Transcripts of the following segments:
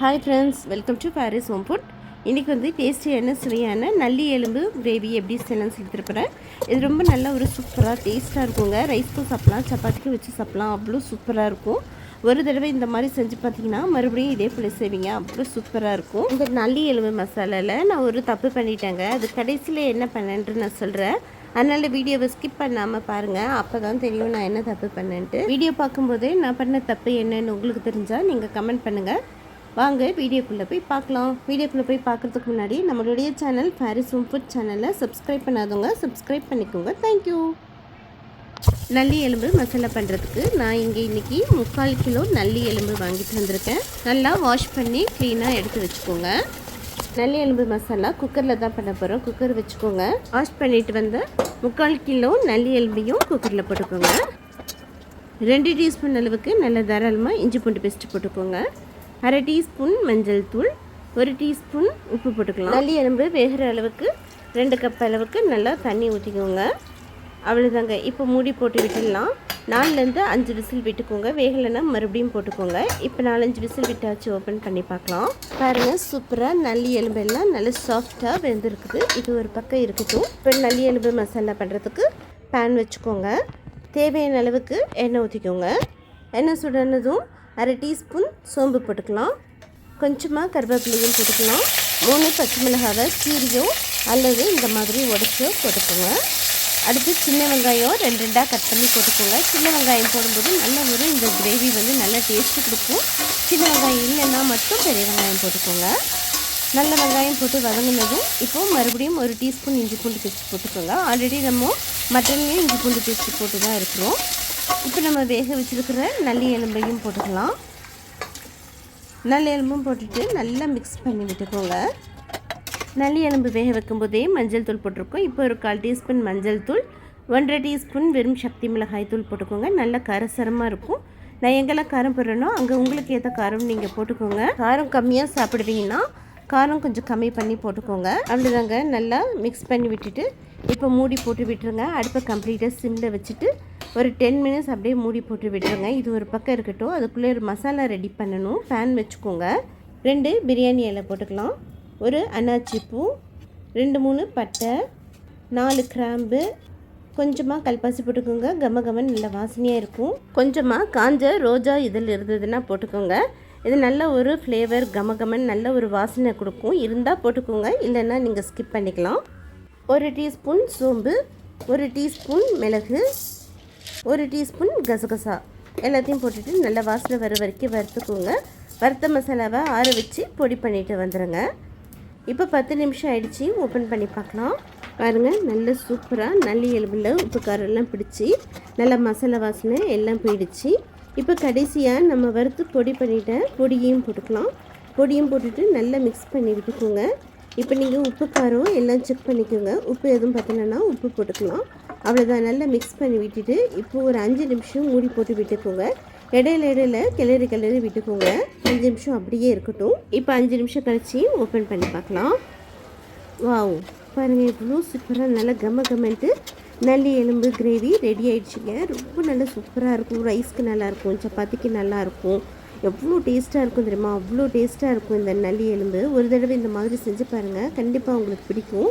Hi friends, welcome to Paris home food. இன்றைக்கி வந்து டேஸ்டியான சுவையான நல்லி எலும்பு கிரேவி எப்படி செய்யலாம்னு சொல்லி தரப்போகிறேன். இது ரொம்ப நல்ல ஒரு சூப்பராக டேஸ்ட்டாக இருக்குங்க. ரைஸ்க்கும் சாப்பிட்லாம், சப்பாத்திக்கும் வச்சு சாப்பிட்லாம். அவ்வளோ சூப்பராக இருக்கும். ஒரு தடவை இந்த மாதிரி செஞ்சு பார்த்தீங்கன்னா மறுபடியும் இதே போல் செய்வீங்க. அவ்வளோ சூப்பராக இருக்கும். இந்த நல்லி எலும்பு மசாலாவில் நான் ஒரு தப்பு பண்ணிட்டேங்க. அது கடைசியில் என்ன பண்ணேன்ட்டு நான் சொல்கிறேன். அதனால் வீடியோவை ஸ்கிப் பண்ணாமல் பாருங்கள். அப்போ தான் தெரியும் நான் என்ன தப்பு பண்ணேன்ட்டு. வீடியோ பார்க்கும்போதே நான் பண்ண தப்பு என்னன்னு உங்களுக்கு தெரிஞ்சால் நீங்கள் கமெண்ட் பண்ணுங்கள். வாங்க வீடியோக்குள்ளே போய் பார்க்கலாம். வீடியோக்குள்ளே போய் பார்க்குறதுக்கு முன்னாடி நம்மளுடைய சேனல் பாரிஸ் ஹோம் ஃபுட் சேனலை சப்ஸ்கிரைப் பண்ணாதவங்க சப்ஸ்கிரைப் பண்ணிக்கோங்க. தேங்க்யூ. நல்லி எலும்பு மசாலா பண்ணுறதுக்கு நான் இங்கே இன்றைக்கி 3/4 கிலோ நல்லி எலும்பு வாங்கிட்டு வந்திருக்கேன். நல்லா வாஷ் பண்ணி க்ளீனாக எடுத்து வச்சுக்கோங்க. நல்லி எலும்பு மசாலா குக்கரில் தான் பண்ண போகிறோம். குக்கர் வச்சுக்கோங்க. வாஷ் பண்ணிட்டு வந்த 3/4 கிலோ நல்லி எலும்பையும் குக்கரில் போட்டுக்கோங்க. 2 டீஸ்பூன் அளவுக்கு நல்ல தாராளமாக இஞ்சி பூண்டு பேஸ்ட்டு போட்டுக்கோங்க. 1/2 டீஸ்பூன் மஞ்சள் தூள், 1 டீஸ்பூன் உப்பு போட்டுக்கலாம். நல்லி எலும்பு வேகிற அளவுக்கு 2 கப் அளவுக்கு நல்லா தண்ணி ஊற்றிக்கோங்க. அவ்வளோதாங்க. இப்போ மூடி போட்டு விட்டுடலாம். 4லேருந்து 5 விசில் விட்டுக்கோங்க. வேகலைன்னா மறுபடியும் போட்டுக்கோங்க. இப்போ 4-5 விசில் விட்டாச்சு. ஓப்பன் பண்ணி பார்க்கலாம். பாருங்கள், சூப்பராக நல்லி எலும்பெல்லாம் நல்லா சாஃப்டாக வெந்திருக்குது. இது ஒரு பக்கம் இருக்கட்டும். இப்போ நல்லி எலும்பு மசாலா பண்ணுறதுக்கு பேன் வச்சுக்கோங்க. தேவையான அளவுக்கு எண்ணெய் ஊற்றிக்கோங்க. எண்ணெய் சுடனதும் 1/2 டீஸ்பூன் சோம்பு போட்டுக்கலாம். கொஞ்சமாக கருவேப்பிலையும் போட்டுக்கலாம். 3 பச்சை மிளகாவை கீரியோ அல்லது இந்த மாதிரி உடச்சோ போட்டுக்கோங்க. அடுத்து சின்ன வெங்காயம் 2 கட் பண்ணி போட்டுக்கோங்க. சின்ன வெங்காயம் போடும்போது நல்ல ஒரு இந்த கிரேவி வந்து நல்ல டேஸ்ட்டு கொடுக்கும். சின்ன வெங்காயம் இல்லைன்னா மட்டும் பெரிய வெங்காயம் போட்டுக்கோங்க. நல்ல வெங்காயம் போட்டு வதங்கினதும் இப்போது மறுபடியும் 1 டீஸ்பூன் இஞ்சி பூண்டு பேஸ்ட் போட்டுக்கோங்க. ஆல்ரெடி நம்ம மட்டன்லேயும் இஞ்சி பூண்டு பேஸ்ட்டு போட்டு தான் இருக்கிறோம். இப்போ நம்ம வேக வச்சுருக்கிற நல்லி எலும்பையும் போட்டுக்கலாம். நல்லி எலும்பும் போட்டுட்டு நல்லா மிக்ஸ் பண்ணி விட்டுக்கோங்க. நல்லி எலும்பு வேக வைக்கும்போதே மஞ்சள் தூள் போட்டிருக்கோம். இப்போ ஒரு 1/4 டீஸ்பூன் மஞ்சள் தூள், 1/2 டீஸ்பூன் வெறும் சக்தி மிளகாய் தூள் போட்டுக்கோங்க. நல்லா காரசாரமாக இருக்கும். நான் எங்கெல்லாம் காரம் போடுறேனோ அங்கே உங்களுக்கு ஏற்ற காரம் நீங்கள் போட்டுக்கோங்க. காரம் கம்மியாக சாப்பிடுவீங்கன்னா காரம் கொஞ்சம் கம்மி பண்ணி போட்டுக்கோங்க. அவ்வளோதாங்க. நல்லா மிக்ஸ் பண்ணி விட்டுட்டு இப்போ மூடி போட்டு விட்டுருங்க. அடுப்பை கம்ப்ளீட்டாக சிம்மில் வச்சுட்டு ஒரு 10 மினிட்ஸ் அப்படியே மூடி போட்டு விட்டுருங்க. இது ஒரு பக்கம் இருக்கட்டும். அதுக்குள்ளே ஒரு மசாலா ரெடி பண்ணணும். பேன் வச்சுக்கோங்க. 2 பிரியாணி இலை போட்டுக்கலாம். ஒரு அன்னாச்சி பூ, 2-3 பட்டை, 4 கிராம்பு, கொஞ்சமாக கல்பாசி போட்டுக்கோங்க. கமகமன் நல்ல வாசனையாக இருக்கும். கொஞ்சமாக காஞ்ச ரோஜா இதழ் இருந்ததுன்னா போட்டுக்கோங்க. இது நல்ல ஒரு ஃப்ளேவர், கமகமன் நல்ல ஒரு வாசனை கொடுக்கும். இருந்தால் போட்டுக்கோங்க, இல்லைன்னா நீங்கள் ஸ்கிப் பண்ணிக்கலாம். 1 டீஸ்பூன் சோம்பு, 1 டீஸ்பூன் மிளகு, 1 டீஸ்பூன் கசகசா எல்லாத்தையும் போட்டுட்டு நல்லா வாசனை வர வரைக்கும் வறுத்துக்கோங்க. வறுத்த மசாலாவை ஆற வச்சு பொடி பண்ணிட்டு வந்துடுங்க. இப்போ 10 நிமிஷம் ஆயிடுச்சு. ஓப்பன் பண்ணி பார்க்கலாம். பாருங்கள், நல்ல சூப்பராக நல்லி எலும்பில் உப்பு காரெல்லாம் பிடிச்சி நல்லா மசாலா வாசனை எல்லாம் போயிடுச்சு. இப்போ கடைசியாக நம்ம வறுத்து பொடி பண்ணிட்ட பொடியையும் போட்டுக்கலாம். பொடியும் போட்டுட்டு நல்லா மிக்ஸ் பண்ணி விட்டுக்கோங்க. இப்போ நீங்கள் உப்பு காரம் எல்லாம் செக் பண்ணிக்கோங்க. உப்பு எதுவும் பார்த்தீங்கன்னா உப்பு போட்டுக்கலாம். அவ்வளோதான். நல்லா மிக்ஸ் பண்ணி விட்டுட்டு இப்போது ஒரு 5 நிமிஷம் மூடி போட்டு விட்டுக்கோங்க. இடையில கிளறி விட்டுக்கோங்க. 5 நிமிஷம் அப்படியே இருக்கட்டும். இப்போ 5 நிமிஷம் கழிச்சு ஓப்பன் பண்ணி பார்க்கலாம். வாவ், பாருங்கள், இவ்வளோ சூப்பராக நல்லா கமன்ட்டு நல்லி எலும்பு கிரேவி ரெடி ஆகிடுச்சிங்க. ரொம்ப நல்லா சூப்பராக இருக்கும். ரைஸ்க்கு நல்லாயிருக்கும், சப்பாத்திக்கு நல்லாயிருக்கும். எவ்வளோ டேஸ்ட்டாக இருக்கும் தெரியுமா? அவ்வளோ டேஸ்ட்டாக இருக்கும் இந்த நல்லி எலும்பு. ஒரு தடவை இந்த மாதிரி செஞ்சு பாருங்கள், கண்டிப்பாக உங்களுக்கு பிடிக்கும்.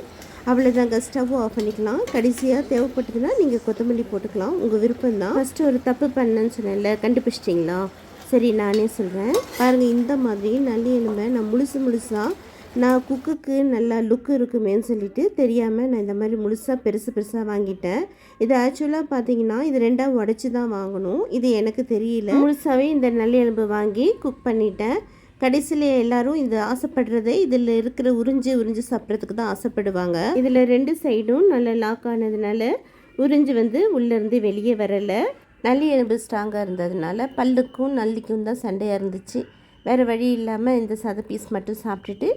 அவ்வளோதாங்க. ஸ்டவ் ஆஃப் பண்ணிக்கலாம். கடைசியாக தேவைப்பட்டதுன்னா நீங்கள் கொத்தமல்லி போட்டுக்கலாம், உங்கள் விருப்பம் தான். ஃபஸ்ட்டு ஒரு தப்பு பண்ணேன்னு சொன்னேன்ல, கண்டுபிடிச்சிட்டிங்களா? சரி, நானே சொல்கிறேன். பாருங்கள், இந்த மாதிரி நல்லி எலும்பை நான் முழுசாக நான் குக்குக்கு நல்லா லுக்கு இருக்குமேன்னு சொல்லிட்டு தெரியாமல் நான் இந்த மாதிரி முழுசாக பெருசாக வாங்கிட்டேன். இது ஆக்சுவலாக பார்த்தீங்கன்னா இது 2ஆக உடச்சி தான் வாங்கணும். இது எனக்கு தெரியல. முழுசாகவே இந்த நல்லி எலும்பு வாங்கி குக் பண்ணிட்டேன். கடைசியில் எல்லாரும் இது ஆசைப்படுறதே இதில் இருக்கிற உறிஞ்சு சாப்பிட்றதுக்கு தான் ஆசைப்படுவாங்க. இதில் 2 சைடும் நல்லா லாக் ஆனதுனால உறிஞ்சு வந்து உள்ளேருந்து வெளியே வரலை. நல்லி எலும்பு ஸ்ட்ராங்காக இருந்ததுனால பல்லுக்கும் நல்லிக்கும் தான் சண்டையாக இருந்துச்சு. வேறு வழி இல்லாமல் இந்த சத பீஸ் மட்டும் சாப்பிட்டுட்டு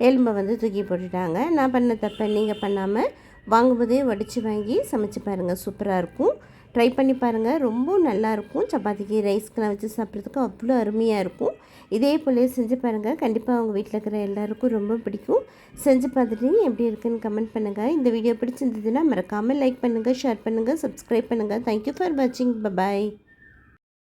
எலும்பை வந்து தூக்கி போட்டுட்டாங்க. நான் பண்ண தப்பை நீங்கள் பண்ணாமல் வாங்கும்போதே வடித்து வாங்கி சமைச்சு பாருங்கள். சூப்பராக இருக்கும். ட்ரை பண்ணி பாருங்கள். ரொம்ப நல்லாயிருக்கும். சப்பாத்திக்கு ரைஸ்க்கெலாம் வச்சு சாப்பிட்றதுக்கு அவ்வளோ அருமையாக இருக்கும். இதே போல செஞ்சு பாருங்கள். கண்டிப்பாக அவங்க வீட்டில் இருக்கிற எல்லாருக்கும் ரொம்ப பிடிக்கும். செஞ்சு பார்த்துட்டு எப்படி இருக்குன்னு கமெண்ட் பண்ணுங்கள். இந்த வீடியோ பிடிச்சிருந்ததுன்னா மறக்காமல் லைக் பண்ணுங்கள், ஷேர் பண்ணுங்கள், சப்ஸ்கிரைப் பண்ணுங்கள். தேங்க்யூ ஃபார் வாட்சிங். பாய்.